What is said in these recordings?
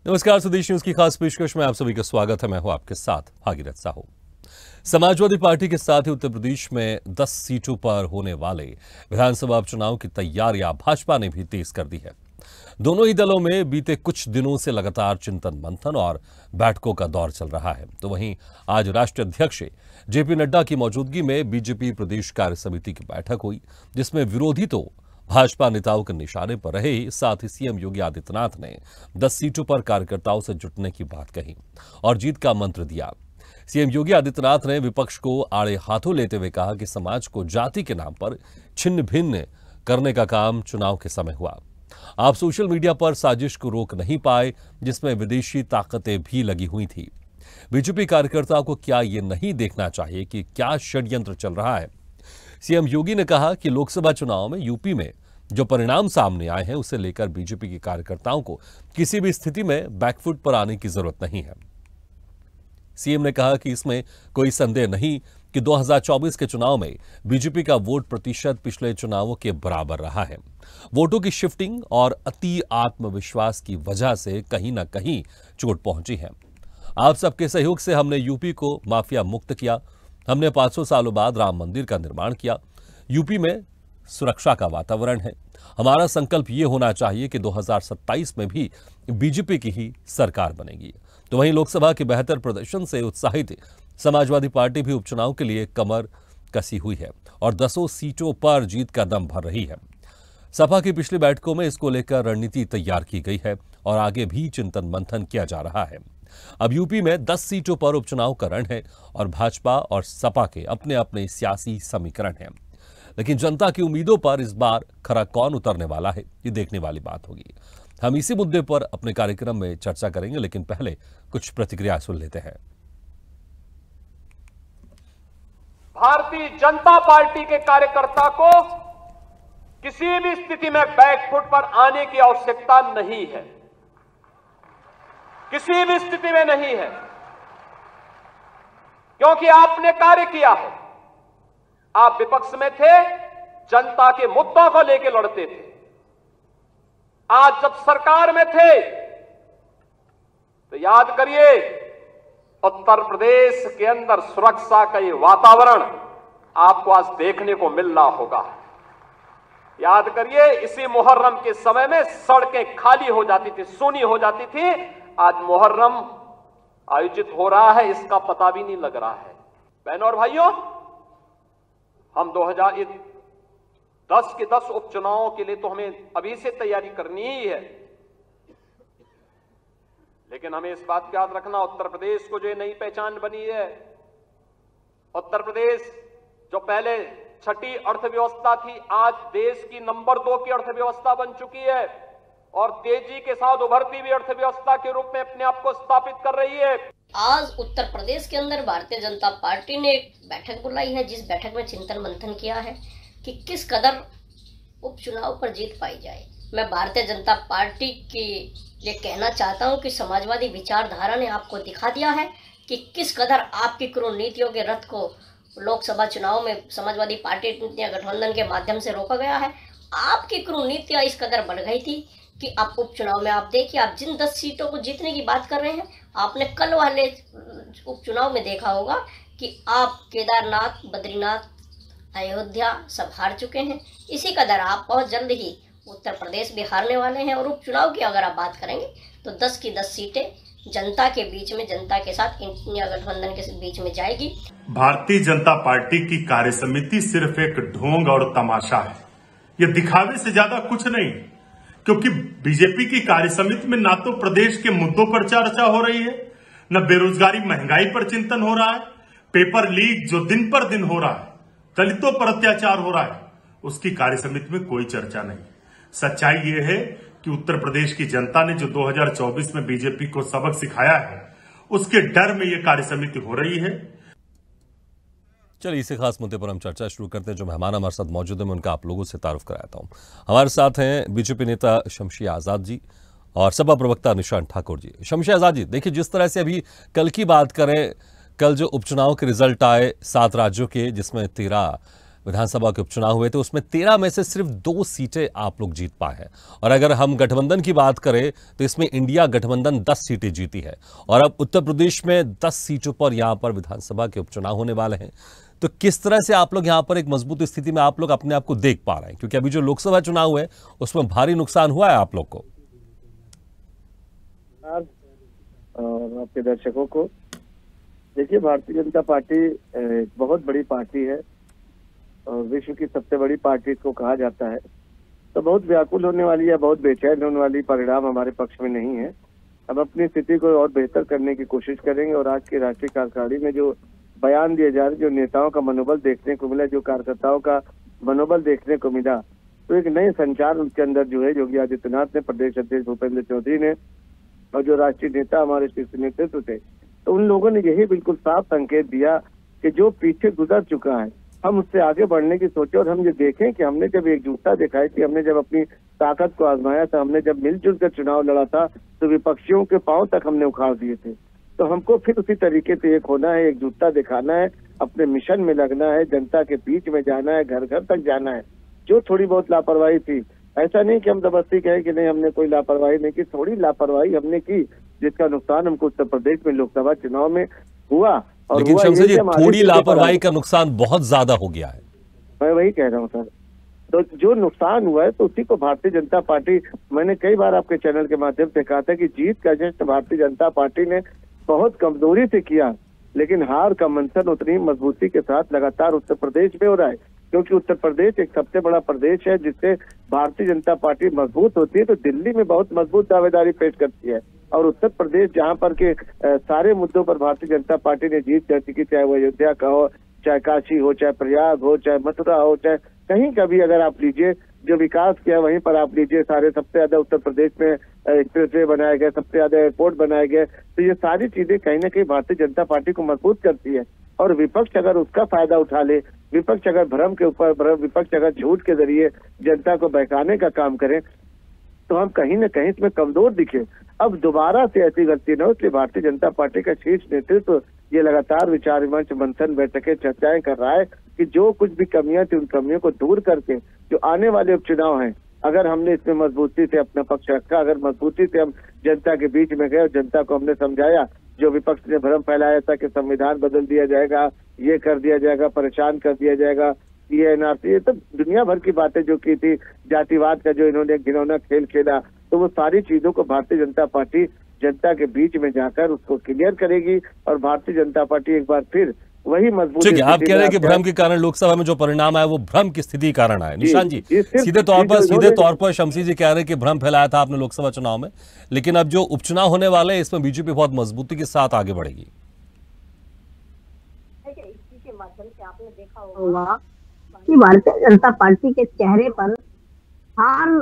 नमस्कार, स्वदेश न्यूज की खास पेशकश में आप सभी का स्वागत है। मैं हूं आपके साथ भागीरथ साहू। समाजवादी पार्टी के साथ ही उत्तर प्रदेश में 10 सीटों पर होने वाले विधानसभा उपचुनाव की तैयारियां भाजपा ने भी तेज कर दी है। दोनों ही दलों में बीते कुछ दिनों से लगातार चिंतन मंथन और बैठकों का दौर चल रहा है। तो वहीं आज राष्ट्रीय अध्यक्ष जेपी नड्डा की मौजूदगी में बीजेपी प्रदेश कार्य समिति की बैठक हुई, जिसमें विरोधी तो भाजपा नेताओं के निशाने पर रहे, साथ ही सीएम योगी आदित्यनाथ ने 10 सीटों पर कार्यकर्ताओं से जुटने की बात कही और जीत का मंत्र दिया। सीएम योगी आदित्यनाथ ने विपक्ष को आड़े हाथों लेते हुए कहा कि समाज को जाति के नाम पर छिन्न भिन्न करने का काम चुनाव के समय हुआ। आप सोशल मीडिया पर साजिश को रोक नहीं पाए, जिसमें विदेशी ताकतें भी लगी हुई थी। बीजेपी कार्यकर्ताओं को क्या ये नहीं देखना चाहिए कि क्या षड्यंत्र चल रहा है? सीएम योगी ने कहा कि लोकसभा चुनाव में यूपी में जो परिणाम सामने आए हैं, उसे लेकर बीजेपी के कार्यकर्ताओं को किसी भी स्थिति में बैकफुट पर आने की जरूरत नहीं है। सीएम ने कहा कि इसमें कोई संदेह नहीं कि 2024 के चुनाव में बीजेपी का वोट प्रतिशत पिछले चुनावों के बराबर रहा है। वोटों की शिफ्टिंग और अति आत्मविश्वास की वजह से कहीं ना कहीं चोट पहुंची है। आप सबके सहयोग से हमने यूपी को माफिया मुक्त किया। हमने 500 सालों बाद राम मंदिर का निर्माण किया। यूपी में सुरक्षा का वातावरण है। हमारा संकल्प ये होना चाहिए कि 2027 में भी बीजेपी की ही सरकार बनेगी। तो वहीं लोकसभा के बेहतर प्रदर्शन से उत्साहित समाजवादी पार्टी भी उपचुनाव के लिए कमर कसी हुई है और 10 सीटों पर जीत का दम भर रही है। सपा की पिछली बैठकों में इसको लेकर रणनीति तैयार की गई है और आगे भी चिंतन मंथन किया जा रहा है। अब यूपी में 10 सीटों पर उपचुनाव का रण है और भाजपा और सपा के अपने अपने सियासी समीकरण हैं। लेकिन जनता की उम्मीदों पर इस बार खरा कौन उतरने वाला है, ये देखने वाली बात होगी। हम इसी मुद्दे पर अपने कार्यक्रम में चर्चा करेंगे, लेकिन पहले कुछ प्रतिक्रिया सुन लेते हैं। भारतीय जनता पार्टी के कार्यकर्ता को किसी भी स्थिति में बैकफुट पर आने की आवश्यकता नहीं है, किसी भी स्थिति में नहीं है, क्योंकि आपने कार्य किया है। आप विपक्ष में थे, जनता के मुद्दों को लेकर लड़ते थे। आज जब सरकार में थे तो याद करिए, उत्तर प्रदेश के अंदर सुरक्षा का ये वातावरण आपको आज देखने को मिल रहा होगा। याद करिए, इसी मुहर्रम के समय में सड़कें खाली हो जाती थी, सूनी हो जाती थी। आज मुहर्रम आयोजित हो रहा है, इसका पता भी नहीं लग रहा है। बहनों और भाइयों, हम 2010 के 10 उपचुनावों के लिए तो हमें अभी से तैयारी करनी ही है, लेकिन हमें इस बात का याद रखना, उत्तर प्रदेश को जो नई पहचान बनी है, उत्तर प्रदेश जो पहले छठी अर्थव्यवस्था थी, आज देश की नंबर 2 की अर्थव्यवस्था बन चुकी है और तेजी के साथ उभरती हुई अर्थव्यवस्था के रूप में अपने आप को स्थापित कर रही है। आज उत्तर प्रदेश के अंदर भारतीय जनता पार्टी ने एक बैठक बुलाई है, जिस बैठक में चिंतन मंथन किया है कि किस कदर उपचुनाव पर जीत पाई जाए। मैं भारतीय जनता पार्टी की ये कहना चाहता हूं कि समाजवादी विचारधारा ने आपको दिखा दिया है कि किस कदर आपकी क्रूर नीतियों के रथ को लोकसभा चुनाव में समाजवादी पार्टी गठबंधन के माध्यम से रोका गया है। आपकी क्रूर नीतियां इस कदर बढ़ गई थी कि आप उपचुनाव में आप देखिए, आप जिन 10 सीटों को जीतने की बात कर रहे हैं, आपने कल वाले उपचुनाव में देखा होगा कि आप केदारनाथ, बद्रीनाथ, अयोध्या सब हार चुके हैं। इसी कदर आप बहुत जल्द ही उत्तर प्रदेश भी हारने वाले हैं और उपचुनाव की अगर आप बात करेंगे तो 10 की 10 सीटें जनता के बीच में, जनता के साथ इंडिया गठबंधन के बीच में जाएगी। भारतीय जनता पार्टी की कार्य समिति सिर्फ एक ढोंग और तमाशा है। यह दिखावे से ज्यादा कुछ नहीं, क्योंकि बीजेपी की कार्य समिति में ना तो प्रदेश के मुद्दों पर चर्चा हो रही है, न बेरोजगारी महंगाई पर चिंतन हो रहा है। पेपर लीक जो दिन पर दिन हो रहा है, दलितों पर अत्याचार हो रहा है, उसकी कार्य समिति में कोई चर्चा नहीं। सच्चाई ये है कि उत्तर प्रदेश की जनता ने जो 2024 में बीजेपी को सबक सिखाया है, उसके डर में यह कार्य समिति हो रही है। चलिए, इसी खास मुद्दे पर हम चर्चा शुरू करते हैं। जो मेहमान हमारे साथ मौजूद हैं, मैं उनका आप लोगों से तारुफ कराता हूं। हमारे साथ हैं बीजेपी नेता शमशी आजाद जी और सपा प्रवक्ता निशांत ठाकुर जी। शमशी आजाद जी, देखिए, जिस तरह से अभी कल की बात करें, कल जो उपचुनाव के रिजल्ट आए 7 राज्यों के, जिसमें 13 विधानसभा के उपचुनाव हुए थे उसमें 13 में से सिर्फ 2 सीटें आप लोग जीत पाए हैं। और अगर हम गठबंधन की बात करें तो इसमें इंडिया गठबंधन 10 सीटें जीती है और अब उत्तर प्रदेश में 10 सीटों पर यहां पर विधानसभा के उपचुनाव होने वाले हैं। तो किस तरह से आप लोग यहां पर एक मजबूत स्थिति में आप लोग अपने आप को देख पा रहे हैं, क्योंकि अभी जो लोकसभा चुनाव हुए उसमें भारी नुकसान हुआ है आप लोग को? और आपके दर्शकों को देखिए, भारतीय जनता पार्टी एक बहुत बड़ी पार्टी है और विश्व की सबसे बड़ी पार्टी इसको कहा जाता है। तो बहुत व्याकुल होने वाली या बहुत बेचैन होने वाली परिणाम हमारे पक्ष में नहीं है। हम अपनी स्थिति को और बेहतर करने की कोशिश करेंगे और आज की राष्ट्रीय कार्यकारिणी में जो बयान दिए जा रहे, जो नेताओं का मनोबल देखने को मिला, जो कार्यकर्ताओं का मनोबल देखने को मिला, तो एक नए संचार उनके अंदर जो है योगी आदित्यनाथ ने, प्रदेश अध्यक्ष भूपेंद्र चौधरी ने और जो राष्ट्रीय नेता हमारे शीर्ष नेतृत्व थे, तो उन लोगों ने यही बिल्कुल साफ संकेत दिया कि जो पीछे गुजर चुका है हम उससे आगे बढ़ने की सोचे। और हम ये देखें कि हमने जब एकजुटता दिखाई थी, हमने जब अपनी ताकत को आजमाया था, हमने जब मिलजुल कर चुनाव लड़ा था, तो विपक्षियों के पांव तक हमने उखाड़ दिए थे। तो हमको फिर उसी तरीके से एक होना है, एकजुटता दिखाना है, अपने मिशन में लगना है, जनता के बीच में जाना है, घर घर तक जाना है। जो थोड़ी बहुत लापरवाही थी, ऐसा नहीं कि हम जबरदस्ती कहें कि नहीं हमने कोई लापरवाही नहीं की, थोड़ी लापरवाही हमने की जिसका नुकसान हमको उत्तर प्रदेश में लोकसभा चुनाव में हुआ। और लेकिन शमशेर जी, थोड़ी लापरवाही का नुकसान बहुत ज्यादा हो गया है। मैं वही कह रहा हूँ सर, तो जो नुकसान हुआ है तो उसी को भारतीय जनता पार्टी, मैंने कई बार आपके चैनल के माध्यम से कहा था कि जीत का जश्न भारतीय जनता पार्टी ने बहुत कमजोरी से किया, लेकिन हार का मंथन उतनी मजबूती के साथ लगातार उत्तर प्रदेश में हो रहा है। क्योंकि उत्तर प्रदेश एक सबसे बड़ा प्रदेश है जिससे भारतीय जनता पार्टी मजबूत होती है, तो दिल्ली में बहुत मजबूत दावेदारी पेश करती है। और उत्तर प्रदेश जहां पर के सारे मुद्दों पर भारतीय जनता पार्टी ने जीत दर्ज की, चाहे वो अयोध्या का हो, चाहे काशी हो, चाहे प्रयाग हो, चाहे मथुरा हो, चाहे कहीं का भी अगर आप लीजिए, जो विकास किया वहीं पर आप लीजिए, सारे सबसे ज्यादा उत्तर प्रदेश में एक्सप्रेसवे बनाए गए, सबसे ज्यादा एयरपोर्ट बनाए गए। तो ये सारी चीजें कहीं ना कहीं भारतीय जनता पार्टी को मजबूत करती है। और विपक्ष अगर उसका फायदा उठा ले, विपक्ष अगर भ्रम के ऊपर विपक्ष अगर झूठ के जरिए जनता को बहकाने का काम करे, तो हम कहीं न कहीं इसमें कमजोर दिखे। अब दोबारा से ऐसी गलती न हो, इसलिए भारतीय जनता पार्टी का शीर्ष नेतृत्व ये लगातार विचार विमर्श, मंथन, बैठकें, चर्चाएं कर रहा है कि जो कुछ भी कमियां थी उन कमियों को दूर करके जो आने वाले उपचुनाव हैं, अगर हमने इसमें मजबूती से अपना पक्ष रखा, अगर मजबूती से हम जनता के बीच में गए और जनता को हमने समझाया, जो विपक्ष ने भ्रम फैलाया था कि संविधान बदल दिया जाएगा, ये कर दिया जाएगा, परेशान कर दिया जाएगा, ये एनआरसी, ये तो दुनिया भर की बातें जो की थी, जातिवाद का जो इन्होंने घिनौना खेल खेला, तो वो सारी चीजों को भारतीय जनता पार्टी जनता के बीच में जाकर उसको क्लियर करेगी और भारतीय जनता पार्टी एक बार फिर वही मजबूत। ठीक है, आप कह रहे हैं कि भ्रम के कारण लोकसभा में जो परिणाम आया वो भ्रम की स्थिति के कारण आया। निशांत जी, सीधे तौर पर शमशेर जी कह रहे हैं कि भ्रम फैलाया था आपने लोकसभा चुनाव में, लेकिन अब जो उपचुनाव होने वाले हैं इसमें बीजेपी बहुत मजबूती के साथ आगे बढ़ेगी। इसी के माध्यम से आपने देखा होगा कि भारतीय जनता पार्टी के चेहरे पर हार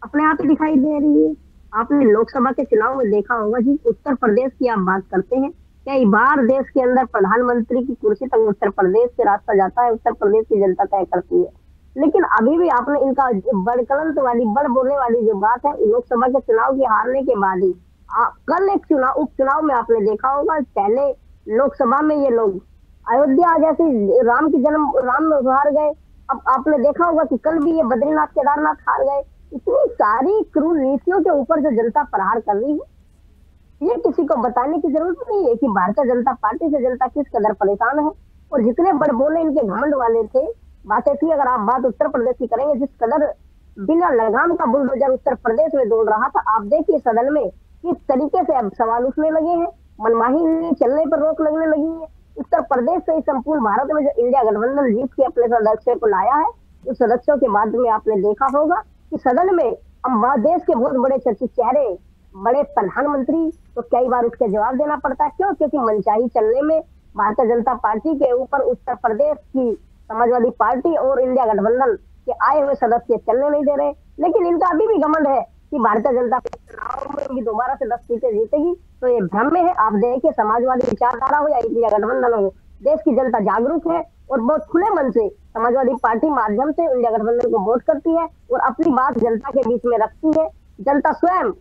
अपने आप ही दिखाई दे रही है। आपने लोकसभा के चुनाव में देखा होगा कि उत्तर प्रदेश की आप बात करते हैं, कई बार देश के अंदर प्रधानमंत्री की कुर्सी तक उत्तर प्रदेश से रास्ता जाता है, उत्तर प्रदेश की जनता तय करती है। लेकिन अभी भी आपने इनका बड़कलंत वाली, बड़ बोलने वाली जो बात है, लोकसभा के चुनाव की हारने के बाद ही कल एक उपचुनाव में आपने देखा होगा, पहले लोकसभा में ये लोग अयोध्या जैसे राम हार गए, अब आपने देखा होगा कि कल भी ये बद्रीनाथ केदारनाथ हार गए। इतनी सारी क्रूर नीतियों के ऊपर जो जनता प्रहार कर रही है, ये किसी को बताने की जरूरत नहीं है कि भारतीय जनता पार्टी से जनता किस कदर परेशान है। और जितने बड़ बोले इनके घमंड वाले थे, बातें थी, अगर आप बात उत्तर प्रदेश की करेंगे, जिस कदर बिना लगाम का बुलडोजर उत्तर प्रदेश में दौड़ रहा था, आप देखिए सदन में किस तरीके से अब सवाल उठने लगे हैं, मनमाही चलने पर रोक लगने लगी है। उत्तर प्रदेश से संपूर्ण भारत में जो इंडिया गठबंधन जीत के अपने सदस्यों को लाया है, उस सदस्यों के बाद में आपने देखा होगा कि सदन में हम देश के बहुत बड़े चर्चित चेहरे, बड़े प्रधानमंत्री को कई बार उठ के जवाब देना पड़ता है। क्यों? क्योंकि मनचाही चलने में भारतीय जनता पार्टी के ऊपर उत्तर प्रदेश की समाजवादी पार्टी और इंडिया गठबंधन के आए हुए सदस्य चलने नहीं दे रहे। लेकिन इनका अभी भी घमंड है कि भारतीय जनता पार्टी चुनाव में भी दोबारा से 10 सीटें जीतेगी, तो ये भ्रम में है। आप देखिए, समाजवादी विचारधारा हो या इंडिया गठबंधन हो, देश की जनता जागरूक है और बहुत खुले मन से समाजवादी पार्टी माध्यम से इंडिया गठबंधन को वोट करती है और अपनी बात जनता के बीच में रखती है। जनता स्वयं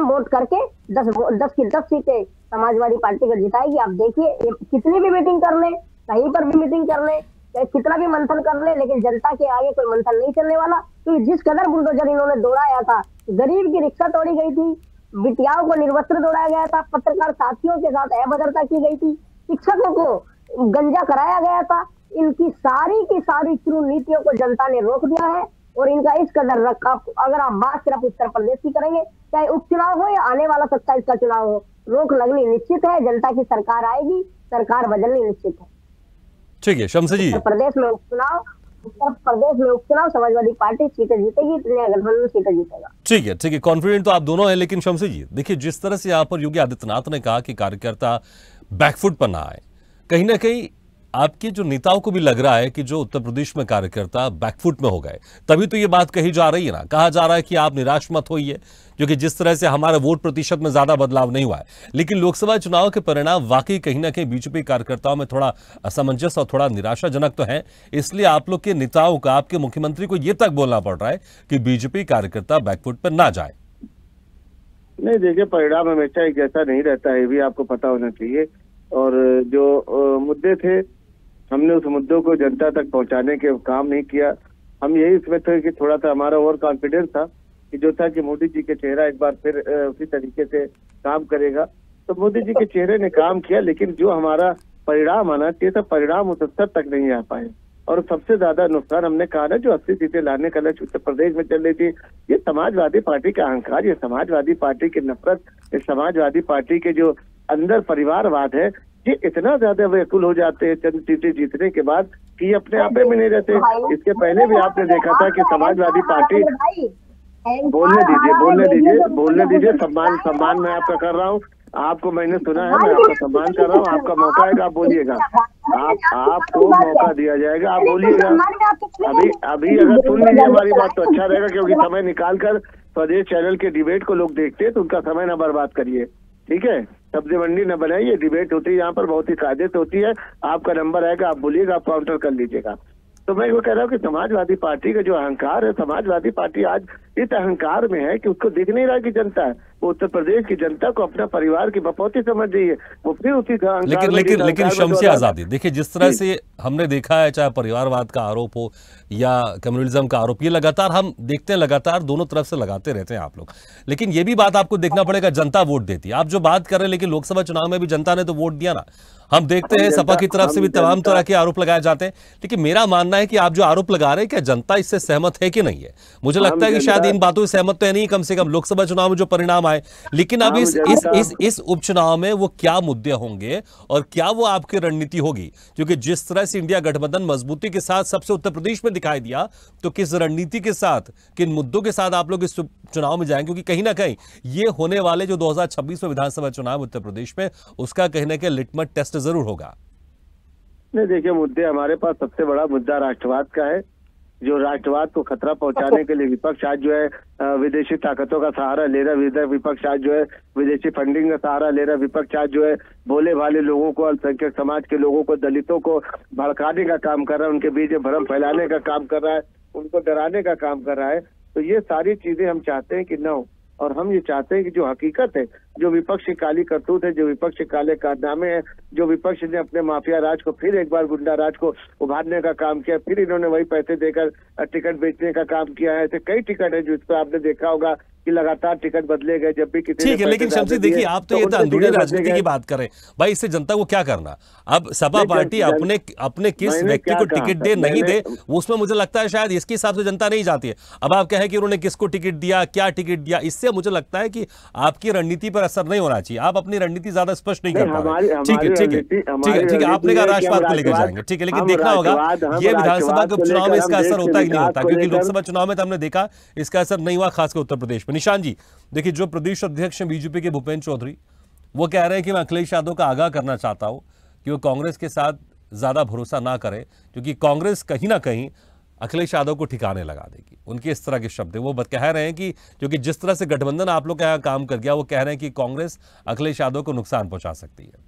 वोट करके 10 की 10 सीटें समाजवादी पार्टी को जिताएगी। आप देखिए, कितनी भी मीटिंग कर ले, कहीं पर भी मीटिंग कर ले, चाहे कितना भी मंथन कर ले, लेकिन जनता के आगे कोई मंथन नहीं चलने वाला। क्योंकि जिस कदर बुलडोजर इन्होंने दौड़ाया था, गरीब की रिक्शा तोड़ी गई थी, बिटियाओं को निर्वस्त्र दौड़ाया गया था, पत्रकार साथियों के साथ अभद्रता की गई थी, शिक्षकों को गंजा कराया गया था। इनकी सारी की सारी क्रूर नीतियों को जनता ने रोक दिया है और इनका इस कदर रखा। अगर आप बात सिर्फ उत्तर प्रदेश की करेंगे, चाहे उपचुनाव हो या आने वाला 27 का चुनाव हो, रोक लगनी निश्चित है। जनता की सरकार आएगी, सरकार बदलनी निश्चित है। ठीक है शमसे जी, उत्तर प्रदेश में उपचुनाव समाजवादी पार्टी सीटें जीतेगी, गठबंधन सीटें जीतेगा। ठीक है, कॉन्फिडेंट तो आप दोनों हैं, लेकिन शमसे जी देखिए, जिस तरह से यहाँ पर योगी आदित्यनाथ ने कहा कि कार्यकर्ता बैकफुट पर ना आए, कहीं ना कहीं आपके जो नेताओं को भी लग रहा है कि जो उत्तर प्रदेश में कार्यकर्ता बैकफुट में हो गए, तभी तो ये बात कही जा रही है ना, कहा जा रहा है कि आप निराश मत होइए, क्योंकि जिस तरह से हमारे वोट प्रतिशत में ज्यादा बदलाव नहीं हुआ है, लेकिन लोकसभा चुनाव के परिणाम वाकई कहीं ना कहीं बीजेपी कार्यकर्ताओं में थोड़ा असमंजस और थोड़ा निराशाजनक तो है। इसलिए आप लोग के नेताओं का, आपके मुख्यमंत्री को यह तक बोलना पड़ रहा है कि बीजेपी कार्यकर्ता बैकफुट पर ना जाए। नहीं देखिए, परिणाम हमेशा एक जैसा नहीं रहता है, ये भी आपको पता होना चाहिए। और जो मुद्दे थे, हमने उस मुद्दों को जनता तक पहुंचाने के काम नहीं किया। हम यही इसमें थे कि थोड़ा सा हमारा ओवर कॉन्फिडेंस था कि जो था कि मोदी जी के चेहरा एक बार फिर उसी तरीके से काम करेगा। तो मोदी जी के चेहरे ने काम किया, लेकिन जो हमारा परिणाम आना चाहिए था, परिणाम उस स्तर तक नहीं आ पाए। और सबसे ज्यादा नुकसान हमने कहा ना, जो 80 सीटें लाने का लक्ष्य उत्तर प्रदेश में चल रही थी, ये समाजवादी पार्टी का अहंकार, ये समाजवादी पार्टी की नफरत, ये समाजवादी पार्टी के जो अंदर परिवारवाद है, ये इतना ज्यादा व्याकुल हो जाते हैं चंद सीटें जीतने के बाद कि अपने आप में नहीं रहते। इसके पहले भी आपने देखा था कि समाजवादी पार्टी, बोलने दीजिए, सम्मान मैं आपका कर रहा हूँ, आपको मैंने सुना है, मैं आपका सम्मान कर रहा हूँ। आपका मौका आएगा, आप बोलिएगा, आपको मौका दिया जाएगा, आप बोलिएगा। अभी अगर सुन लीजिए हमारी बात तो अच्छा रहेगा, क्योंकि समय निकाल कर स्वदेश चैनल के डिबेट को लोग देखते हैं, तो उनका समय ना बर्बाद करिए, ठीक है। सब्जी मंडी न बनाइए, डिबेट होती है यहाँ पर, बहुत ही कायदे से होती है। आपका नंबर आएगा, आप बोलिएगा, आप काउंटर कर लीजिएगा। तो मैं वो कह रहा हूँ कि समाजवादी पार्टी का जो अहंकार है, समाजवादी पार्टी आज इस अहंकार में है कि उसको दिख नहीं रहा कि जनता है, वो उत्तर प्रदेश की जनता को अपना परिवार की बपौती समझ रही है, वो फिर उसी लेकिन शमसी आजादी देखिए, जिस तरह से हमने देखा है, चाहे परिवारवाद का आरोप हो या कम्युनलिज्म का आरोप, ये लगातार हम देखते हैं, लगातार दोनों तरफ से लगाते रहते हैं आप लोग। लेकिन ये भी बात आपको देखना पड़ेगा, जनता वोट देती है। आप जो बात कर रहे हैं, लेकिन लोकसभा चुनाव में भी जनता ने तो वोट दिया ना। हम देखते हैं सपा की तरफ से भी तमाम तरह के आरोप लगाए जाते हैं, लेकिन मेरा मानना है कि आप जो आरोप लगा रहे हैं, क्या जनता इससे सहमत है कि नहीं है? मुझे लगता है कि शायद इन बातों से सहमत तो है नहीं, कम से कम लोकसभा चुनाव में जो परिणाम आए। लेकिन अब इस उपचुनाव में वो क्या मुद्दे होंगे और क्या वो आपकी रणनीति होगी, क्योंकि जिस तरह से इंडिया गठबंधन मजबूती के साथ सबसे उत्तर प्रदेश में दिखाई दिया, तो किस रणनीति के साथ, किन मुद्दों के साथ आप लोग इस चुनाव में जाएंगे? क्योंकि कहीं ना कहीं ये होने वाले जो 2026 में विधानसभा चुनाव उत्तर प्रदेश में, उसका कहीं ना कहीं लिटमस टेस्ट जरूर होगा। नहीं देखिए, मुद्दे हमारे पास सबसे बड़ा मुद्दा राष्ट्रवाद का है, जो राष्ट्रवाद को खतरा पहुंचाने के लिए विपक्ष आज जो है विदेशी ताकतों का सहारा ले रहा, विपक्ष आज जो है विदेशी फंडिंग का सहारा ले रहा, विपक्ष आज जो है भोले भाले लोगों को, अल्पसंख्यक समाज के लोगों को, दलितों को भड़काने का काम कर रहा है, उनके बीच भ्रम फैलाने का काम कर रहा है, उनको डराने का काम कर रहा है। तो ये सारी चीजें हम चाहते हैं कि न हो, और हम ये चाहते हैं कि जो हकीकत है, जो विपक्ष की काली करतूत है, जो विपक्ष के काले कारनामे हैं, जो विपक्ष ने अपने माफिया राज को फिर एक बार गुंडा राज को उभारने का काम किया, फिर इन्होंने वही पैसे देकर टिकट बेचने का काम किया है। ऐसे कई टिकट है जिस पर आपने देखा होगा कि लगातार टिकट बदले गए, जब भी किसी। ठीक है, लेकिन शमसी देखिए, आप तो ये अंदरूनी राजनीति की बात करें भाई, इससे जनता को क्या करना? अब सपा पार्टी अपने किस व्यक्ति को टिकट दे नहीं दे, उसमें मुझे लगता है शायद इसके हिसाब से जनता नहीं जाती है। अब आप कहें कि उन्होंने किसको टिकट दिया, क्या टिकट दिया, इससे मुझे लगता है कि आपकी रणनीति पर असर नहीं होना चाहिए। आप अपनी रणनीति ज्यादा स्पष्ट नहीं कर पा रहे। ठीक है, आपने कहा राष्ट्रवाद को लेकर जाएंगे, ठीक है, लेकिन देखना होगा ये विधानसभा के उपचुनाव में इसका असर होता कि नहीं होता, क्योंकि लोकसभा चुनाव में तो हमने देखा इसका असर नहीं हुआ, खासकर उत्तर प्रदेश में। निशान जी देखिए, जो प्रदेश अध्यक्ष हैं बीजेपी के भूपेंद्र चौधरी, वो कह रहे हैं कि मैं अखिलेश यादव का आगाह करना चाहता हूं कि वो कांग्रेस के साथ ज्यादा भरोसा ना करें, क्योंकि कांग्रेस कहीं ना कहीं अखिलेश यादव को ठिकाने लगा देगी। उनके इस तरह के शब्द वो कह रहे हैं कि क्योंकि जिस तरह से गठबंधन आप लोग का यहाँ काम कर गया, वो कह रहे हैं कि कांग्रेस अखिलेश यादव को नुकसान पहुंचा सकती है।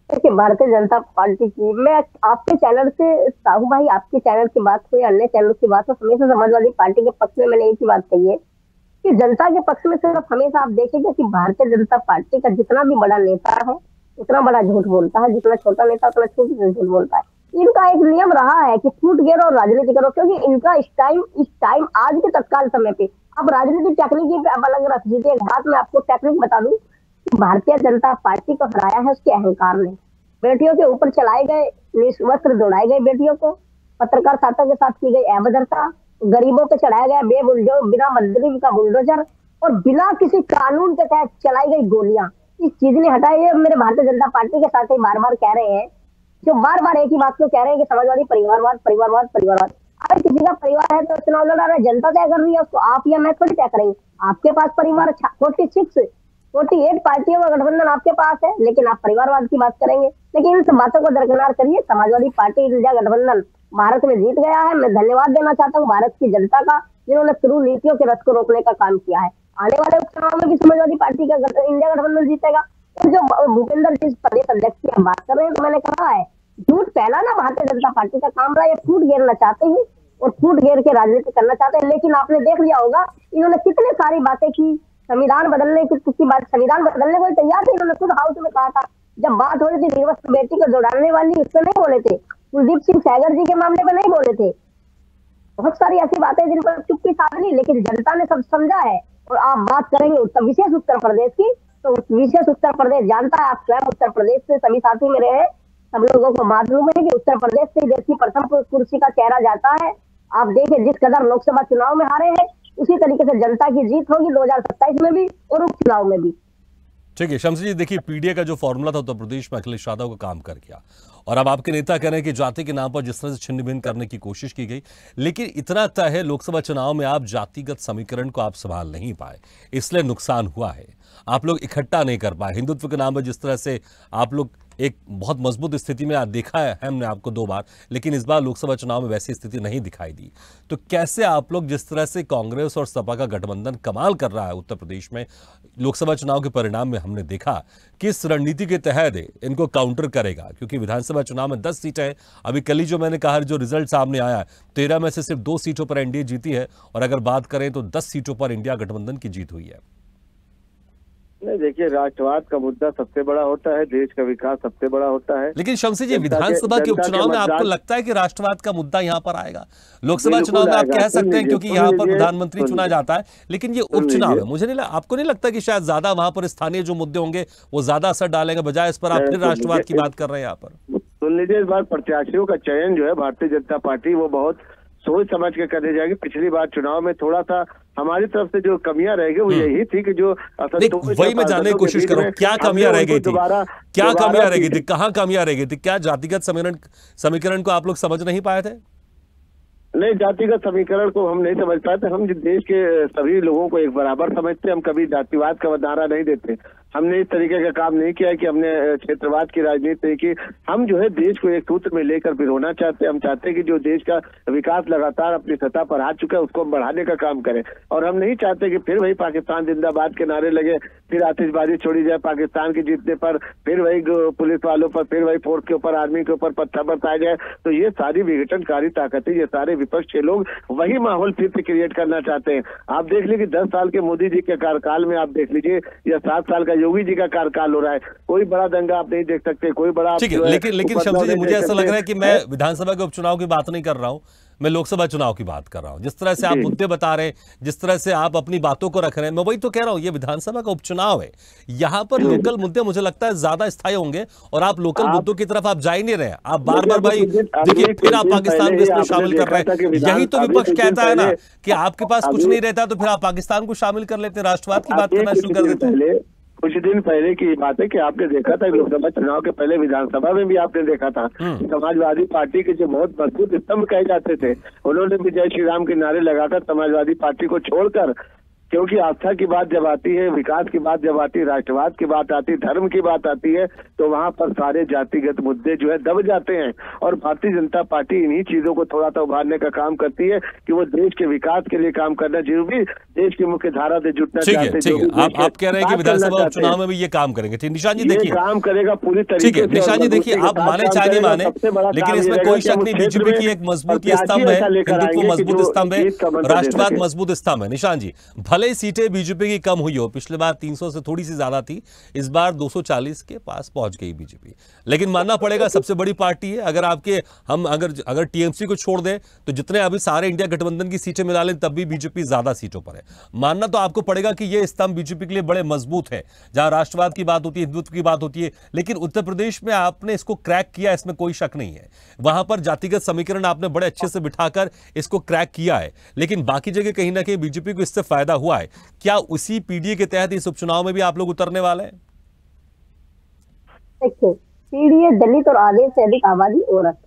देखिए, भारतीय जनता पार्टी की, मैं आपके चैनल से, साहू भाई, आपके चैनल की बात हो या अन्य चैनल की बात हो, हमेशा समाजवादी पार्टी के पक्ष में मैंने एक ही बात कही है कि जनता के पक्ष में सिर्फ हमेशा आप देखेंगे कि भारतीय जनता पार्टी का जितना भी बड़ा नेता है, उतना बड़ा झूठ बोलता है, जितना छोटा नेता उतना छोटा झूठ बोलता है। इनका एक नियम रहा है कि फूट गिरो और राजनीति करो, क्योंकि इनका इस टाइम आज के तत्काल समय पे, अब राजनीति टेक्निक पे अलग रख दीजिए। एक बात मैं आपको टेक्निक बता दूं कि भारतीय जनता पार्टी को हराया है उसके अहंकार ने। बेटियों के ऊपर चलाए गए वस्त्र दौड़ाए गए बेटियों को, पत्रकार साता के साथ की गई अभद्रता, गरीबों पे चढ़ाया गया बिना मंत्री का बुलडोजर और बिना किसी कानून के तहत चलाई गई गोलियां, इस चीज ने हटाई है। मेरे भारतीय जनता पार्टी के साथ ही बार बार कह रहे हैं, जो बार बार एक ही बात को कह रहे हैं कि समाजवादी परिवारवाद परिवारवाद परिवारवाद। अगर किसी का परिवार है तो चुनाव लड़ा रहा है, जनता तय कर रही है उसको, आप या मैं थोड़ी तय करेंगे। आपके पास परिवार 48 पार्टियों का गठबंधन आपके पास है, लेकिन आप परिवारवाद की बात करेंगे। लेकिन इन सब बातों को दरकिनार करिए। समाजवादी पार्टी इंडिया गठबंधन भारत में जीत गया है। मैं धन्यवाद देना चाहता हूँ भारत की जनता का, जिन्होंने शुरू नीतियों के रथ को रोकने का काम किया है। आने वाले उपचुनाव में भी समाजवादी पार्टी का इंडिया गठबंधन जीतेगा। और जो भूपेंद्र जी प्रदेश अध्यक्ष की हम बात कर रहे हैं, तो मैंने कहा है झूठ फैलाना भारतीय जनता पार्टी का काम रहा है। ये फूट घेरना चाहते हैं और फूट घेर के राजनीति करना चाहते हैं। लेकिन आपने देख लिया होगा इन्होंने कितने सारी बातें की, संविधान बदलने की संविधान बदलने को तैयार थे। इन्होंने खुद हाउस में कहा था, जब बात हो रही थी निर्वस्त्र बेटी को दौड़ाने वाली, उस पर नहीं बोले थे। कुलदीप सिंह सेंगर जी के मामले में नहीं बोले थे। बहुत सारी ऐसी बातें जिन पर चुप्पी साध ली, लेकिन जनता ने सब समझा है। और आप बात करेंगे विशेष उत्तर प्रदेश की, तो विशेष उत्तर प्रदेश जानता है, आप स्वयं उत्तर प्रदेश से सभी साथी में रहे, सब लोगों को मालूम है कि उत्तर प्रदेश से देश की प्रथम कुर्सी का चेहरा जाता है। आप देखिए जिस कदर लोकसभा चुनाव में हारे हैं, उसी तरीके से जनता की जीत होगी 2027 में भी और उपचुनाव में भी। ठीक है शमशी जी, देखिए पीडीए का जो फॉर्मूला था उत्तर प्रदेश में अखिलेश यादव का काम कर गया, और अब आपके नेता कह रहे हैं कि जाति के नाम पर जिस तरह से छिन्न भिन्न करने की कोशिश की गई, लेकिन इतना तय है लोकसभा चुनाव में आप जातिगत समीकरण को आप संभाल नहीं पाए, इसलिए नुकसान हुआ है। आप लोग इकट्ठा नहीं कर पाए। हिंदुत्व के नाम पर जिस तरह से आप लोग एक बहुत मजबूत स्थिति में देखा है हमने आपको 2 बार, लेकिन इस बार लोकसभा चुनाव में वैसी स्थिति नहीं दिखाई दी। तो कैसे आप लोग, जिस तरह से कांग्रेस और सपा का गठबंधन कमाल कर रहा है उत्तर प्रदेश में, लोकसभा चुनाव के परिणाम में हमने देखा किस रणनीति के तहत इनको काउंटर करेगा, क्योंकि विधानसभा चुनाव में 10 सीटें, अभी कल ही जो मैंने कहा जो रिजल्ट सामने आया 13 में से सिर्फ 2 सीटों पर एनडीए जीती है, और अगर बात करें तो 10 सीटों पर इंडिया गठबंधन की जीत हुई है। नहीं, देखिए राष्ट्रवाद का मुद्दा सबसे बड़ा होता है, देश का विकास सबसे बड़ा होता है। लेकिन शमशी जी, विधानसभा के उपचुनाव में आपको लगता है कि राष्ट्रवाद का मुद्दा यहाँ पर आएगा? लोकसभा चुनाव में आप कह सकते हैं क्योंकि यहाँ पर प्रधानमंत्री चुना जाता है, लेकिन ये उपचुनाव है, मुझे नहीं आपको नहीं लगता कि शायद ज्यादा वहां पर स्थानीय जो मुद्दे होंगे वो ज्यादा असर डालेंगे, बजाय इस पर आप फिर राष्ट्रवाद की बात कर रहे हैं यहाँ पर? सुन लीजिए, इस बार प्रत्याशियों का चयन जो है भारतीय जनता पार्टी वो बहुत सोच समझ के करने जाएगी। पिछली बार चुनाव में थोड़ा सा हमारी तरफ से जो कमियां रहेगी वो यही थी कि जो वही मैं जानने की कोशिश करूं, क्या कमियां रह गई थी, क्या कमियां रह गई थी, कहां कमियां रह गई थी? क्या जातिगत समीकरण को आप लोग समझ नहीं पाए थे? नहीं, जातिगत समीकरण को हम नहीं समझ पाए थे। हम देश के सभी लोगों को एक बराबर समझते, हम कभी जातिवाद का नारा नहीं देते। हमने इस तरीके का काम नहीं किया कि हमने क्षेत्रवाद की राजनीति नहीं की। हम जो है देश को एक सूत्र में लेकर पिरोना चाहते हैं। हम चाहते हैं कि जो देश का विकास लगातार अपनी सतह पर आ चुका है उसको हम बढ़ाने का काम करें, और हम नहीं चाहते कि फिर वही पाकिस्तान जिंदाबाद के नारे लगे, फिर आतिशबाजी छोड़ी जाए पाकिस्तान के जीतने पर, फिर वही पुलिस वालों पर, फिर वही फोर्स के ऊपर, आर्मी के ऊपर पत्थर बरसाया जाए। तो ये सारी विघटनकारी ताकतें, ये सारे विपक्ष के लोग वही माहौल फिर से क्रिएट करना चाहते हैं। आप देख लीजिए 10 साल के मोदी जी के कार्यकाल में आप देख लीजिए, या 7 साल का योगी जी का कार्यकाल हो रहा है, कोई बड़ा दंगा आप नहीं देख सकते, कोई बड़ा। ठीक है, लेकिन शमशी जी, मुझे ऐसा लग रहा है कि मैं विधानसभा के उपचुनाव की बात नहीं कर रहा हूं, मैं लोकसभा चुनाव की बात कर रहा हूं। जिस तरह से आप मुद्दे बता रहे हैं, जिस तरह से आप अपनी बातों को रख रहे हैं, मैं वही तो कह रहा हूं, ये विधानसभा का उपचुनाव है, यहां पर लोकल मुद्दे मुझे लगता है ज्यादा स्थायी होंगे, और आप लोकल मुद्दों की तरफ आप जा ही नहीं रहे। आप बार बार भाई देखिए, फिर आप पाकिस्तान को इसमें शामिल कर रहे हैं। यही तो विपक्ष कहता है ना कि आपके पास कुछ नहीं रहता तो फिर आप पाकिस्तान को शामिल कर लेते हैं, राष्ट्रवाद की बात करना शुरू कर देते हैं। कुछ दिन पहले की बात है कि आपने देखा था लोकसभा चुनाव के पहले विधानसभा में भी आपने देखा था समाजवादी पार्टी के जो बहुत मजबूत स्तंभ कहे जाते थे, उन्होंने भी जय श्री राम के नारे लगाकर समाजवादी पार्टी को छोड़कर, क्योंकि आस्था की बात जब आती है, विकास की बात जब आती है, राष्ट्रवाद की बात आती है, धर्म की बात आती है, तो वहां पर सारे जातिगत मुद्दे जो है दब जाते हैं। और भारतीय जनता पार्टी इन्हीं चीजों को थोड़ा सा उभारने का काम करती है कि वो देश के विकास के लिए काम करना जरूरी, देश की मुख्य धारा से जुटना चाहते हैं। आप कह रहे हैं कि विधानसभा उपचुनाव में भी ये काम करेंगे। ठीक, निशान जी देखिए काम करेगा पूरी तरीके से। निशान जी देखिए, आप माने चाहे नहीं माने, लेकिन इसमें कोई शक नहीं, बीजेपी की एक मजबूत स्तंभ है, हिंदुत्व मजबूत स्तंभ है, राष्ट्रवाद मजबूत स्तंभ है। निशान जी, भले ही सीटें बीजेपी की कम हुई हो, पिछले बार 300 से थोड़ी सी ज्यादा थी, इस बार 240 के पास पहुंच गई बीजेपी, लेकिन मानना पड़ेगा सबसे बड़ी पार्टी है। अगर आपके हम अगर टीएमसी को छोड़ दें तो जितने अभी सारे इंडिया गठबंधन की सीटें मिला लें तब भी बीजेपी ज्यादा सीटों पर है। मानना तो आपको पड़ेगा कि ये स्तंभ बीजेपी के लिए बड़े मजबूत है, जहां राष्ट्रवाद की बात होती है, हिंदुत्व की बात होती है, लेकिन उत्तर प्रदेश में आपने इसको क्रैक किया, इसमें कोई शक नहीं है। वहां पर जातिगत समीकरण आपने बड़े अच्छे से बिठाकर इसको क्रैक किया है, लेकिन बाकी जगह कहीं ना कहीं बीजेपी को इससे फायदा हुआ है। क्या उसी पीडीए के तहत इस उपचुनाव में भी आप लोग उतरने वाले हैं? देखिए, पीडीए दलित और आधे से अधिक आबादी औरत,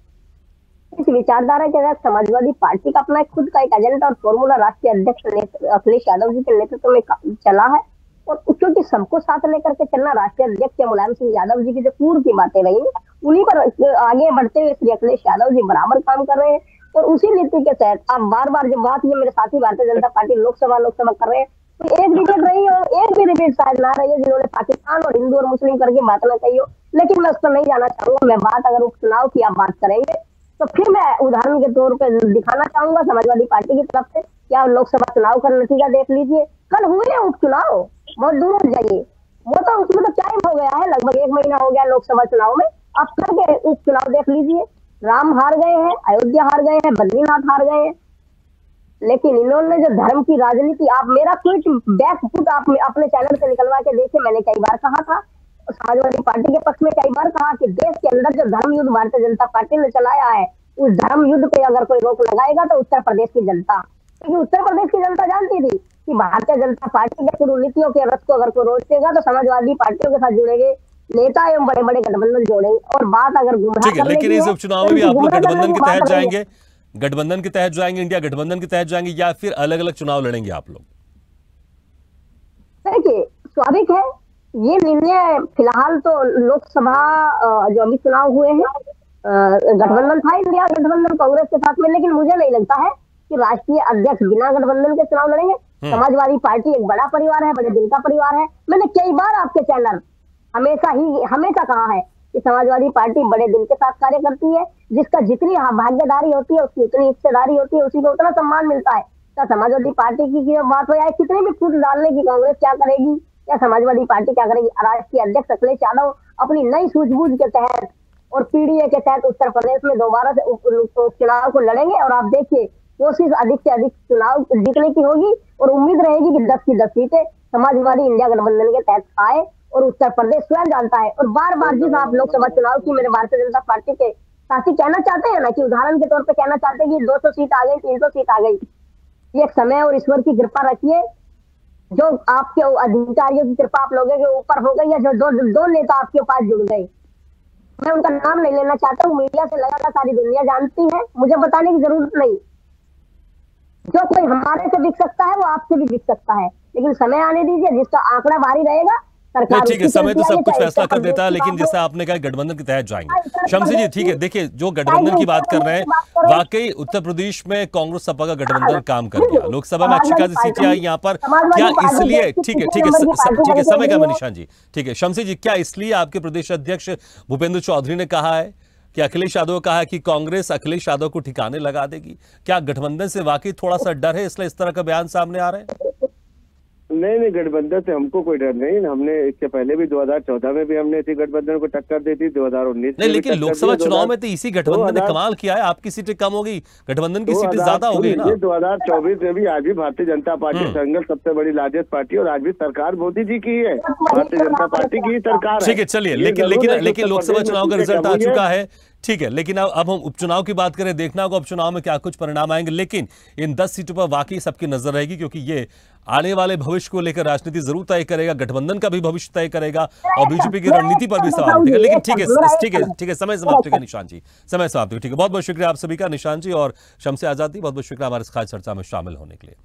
इस विचारधारा के तहत समाजवादी पार्टी का अपना खुद का एक एजेंडा और फॉर्मूला राष्ट्रीय अध्यक्ष अखिलेश यादव जी के नेतृत्व में चला है। और क्योंकि सबको साथ लेकर के चलना राष्ट्रीय अध्यक्ष मुलायम सिंह यादव जी की जो पूर्व की बातें रही, उन्हीं पर आगे बढ़ते हुए श्री अखिलेश यादव जी बराबर काम कर रहे हैं। और उसी नीति के तहत आप बार बार जब बात ये मेरे साथी भारतीय जनता पार्टी लोकसभा कर रहे हैं, तो एक रिपीट रही हो, एक भी रिपीट शायद ना रही हो जिन्होंने पाकिस्तान और हिंदू और मुस्लिम करके बात ना कही हो, लेकिन मैं उस पर नहीं जाना चाहूंगा। मैं बात अगर उपचुनाव की आप बात करेंगे तो फिर मैं उदाहरण के तौर पर दिखाना चाहूंगा समाजवादी पार्टी की तरफ से। क्या लोकसभा चुनाव का नतीजा देख लीजिए, कल हुए उपचुनाव, बहुत दूर हो जाइए, वो तो उसमें तो टाइम हो गया है, लगभग 1 महीना हो गया लोकसभा चुनाव में। अब कल के उपचुनाव देख लीजिए, राम हार गए हैं, अयोध्या हार गए हैं, बद्रीनाथ हार गए हैं, लेकिन इन्होंने जो धर्म की राजनीति, आप मेरा ट्वीट बैकफुट आप अपने चैनल से निकलवा के देखिए। मैंने कई बार कहा था, समाजवादी पार्टी के पक्ष में कई बार कहा कि देश के अंदर जो धर्म युद्ध भारतीय जनता पार्टी ने चलाया है, उस धर्म युद्ध पे अगर कोई रोक लगाएगा तो उत्तर प्रदेश की जनता, क्योंकि उत्तर प्रदेश की जनता जानती थी कि भारतीय जनता पार्टी के कुनीतियों के रथ को अगर कोई रोकेगा तो समाजवादी पार्टियों के साथ जुड़ेंगे नेता एवं बड़े बड़े गठबंधन जोड़ेंगे। और बात अगर ठीक है, लेकिन इस उपचुनाव में भी आप लोग गठबंधन के तहत जाएंगे, गठबंधन के तहत जाएंगे, इंडिया गठबंधन के तहत जाएंगे, या फिर अलग अलग चुनाव लड़ेंगे आप लोग? देखिए, स्वाभाविक है ये निर्णय, फिलहाल तो लोकसभा जो अभी चुनाव हुए हैं, गठबंधन था इंडिया गठबंधन कांग्रेस के साथ में, लेकिन मुझे नहीं लगता है कि राष्ट्रीय अध्यक्ष बिना गठबंधन के चुनाव लड़ेंगे। समाजवादी पार्टी एक बड़ा परिवार है, बड़े दिल का परिवार है। मैंने कई बार आपके चैनल हमेशा कहा है कि समाजवादी पार्टी बड़े दिल के साथ कार्य करती है, जिसका जितनी भाग्यदारी होती है उसकी उतनी हिस्सेदारी होती है, उसी को उतना सम्मान मिलता है। क्या समाजवादी पार्टी की बात हो जाए, कितने भी फूट डालने की कांग्रेस क्या करेगी या समाजवादी पार्टी क्या करेगी, राष्ट्रीय अध्यक्ष अखिलेश यादव अपनी नई सूझबूझ के तहत और पीडीए के तहत उत्तर प्रदेश में दोबारा से चुनाव को लड़ेंगे। और आप देखिए, कोशिश अधिक से अधिक चुनाव जीतने की होगी और उम्मीद रहेगी कि 10 की 10 सीटें समाजवादी इंडिया गठबंधन के तहत आए। और उत्तर प्रदेश स्वयं जानता है, और बार बार जिस आप लोकसभा चुनाव की मेरे भारतीय जनता पार्टी के साथी कहना चाहते हैं ना, कि उदाहरण के तौर पे कहना चाहते हैं कि 200 सीट आ गई, 300 सीट आ गई, ये समय और ईश्वर की कृपा रखिए, जो आपके अधिकारियों की कृपा आप लोगों के ऊपर हो गई, या जो दो नेता आपके पास जुड़ गए, मैं उनका नाम नहीं लेना चाहता हूँ, मीडिया से लगातार सारी दुनिया जानती है, मुझे बताने की जरूरत नहीं। जो कोई हमारे से बिक सकता है वो आपसे भी बिक सकता है, लेकिन समय आने दीजिए, जिसका आंकड़ा भारी रहेगा सरकार। ठीक है, समय तो सब कुछ फैसला कर देता है, लेकिन जैसे आपने कहा गठबंधन के तहत जाएंगे। शमसी जी, ठीक है, देखिए जो गठबंधन की बात कर रहे हैं, वाकई उत्तर प्रदेश में कांग्रेस सपा का गठबंधन काम कर गया, लोकसभा में अच्छी खासी सीटें आई यहाँ पर, क्या इसलिए, ठीक है, समय का निशान जी, ठीक है, शमसी जी, क्या इसलिए आपके प्रदेश अध्यक्ष भूपेंद्र चौधरी ने कहा है कि अखिलेश यादव ने कहा है कि कांग्रेस अखिलेश यादव को ठिकाने लगा देगी? क्या गठबंधन से वाकई थोड़ा सा डर है, इसलिए इस तरह का बयान सामने आ रहे हैं? नहीं, गठबंधन से हमको कोई डर नहीं। हमने इससे पहले भी 2014 में भी हमने इसी गठबंधन को टक्कर दी थी, 2019 नहीं, लेकिन लोकसभा चुनाव में तो इसी गठबंधन ने कमाल किया है, आपकी सीटें कम हो गई, गठबंधन की सीटें ज्यादा हो गई ना। 2024 में भी आज भी भारतीय जनता पार्टी संघर्ष सबसे बड़ी लार्जेस्ट पार्टी, और आज भी सरकार मोदी जी की है, भारतीय जनता पार्टी की सरकार है। ठीक है, चलिए, लेकिन लोकसभा चुनाव का रिजल्ट आ चुका है, ठीक है, लेकिन अब हम उपचुनाव की बात करें, देखना होगा उपचुनाव में क्या कुछ परिणाम आएंगे, लेकिन इन 10 सीटों पर वाकई सबकी नजर रहेगी, क्योंकि ये आने वाले भविष्य को लेकर राजनीति जरूर तय करेगा, गठबंधन का भी भविष्य तय करेगा और बीजेपी की रणनीति पर भी सवाल उठेगा। लेकिन ठीक है, समय समाप्त होगा निशान जी, समय समाप्त होगा। ठीक है, बहुत बहुत शुक्रिया आप सभी का, निशान जी और शमसी आजादी, बहुत बहुत शुक्रिया हमारे इस खास चर्चा में शामिल होने के लिए।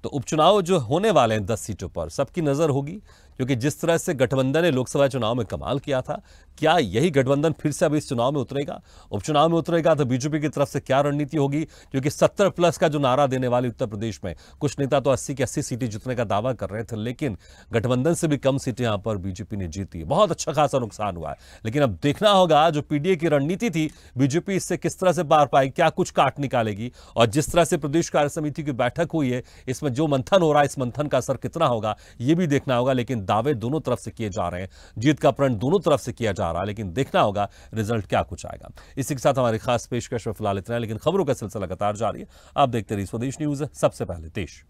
तो उपचुनाव जो होने वाले हैं 10 सीटों पर, सबकी नजर होगी, क्योंकि जिस तरह से गठबंधन ने लोकसभा चुनाव में कमाल किया था, क्या यही गठबंधन फिर से अब इस चुनाव में उतरेगा? उपचुनाव में उतरेगा तो बीजेपी की तरफ से क्या रणनीति होगी? क्योंकि 70+ का जो नारा देने वाले उत्तर प्रदेश में कुछ नेता तो 80 की 80 सीटें जीतने का दावा कर रहे थे, लेकिन गठबंधन से भी कम सीटें यहां पर बीजेपी ने जीती। बहुत अच्छा खासा नुकसान हुआ है, लेकिन अब देखना होगा जो पीडीए की रणनीति थी, बीजेपी इससे किस तरह से पार पाई, क्या कुछ काट निकालेगी। और जिस तरह से प्रदेश कार्य समिति की बैठक हुई है, इसमें जो मंथन हो रहा है, इस मंथन का असर कितना होगा यह भी देखना होगा। लेकिन दावे दोनों तरफ से किए जा रहे हैं, जीत का प्रण दोनों तरफ से किया जा रहा है, लेकिन देखना होगा रिजल्ट क्या कुछ आएगा। इसी के साथ हमारी खास पेशकश में फिलहाल इतना है, लेकिन खबरों का सिलसिला लगातार जारी है। आप देखते रहिए स्वदेश न्यूज, सबसे पहले देश।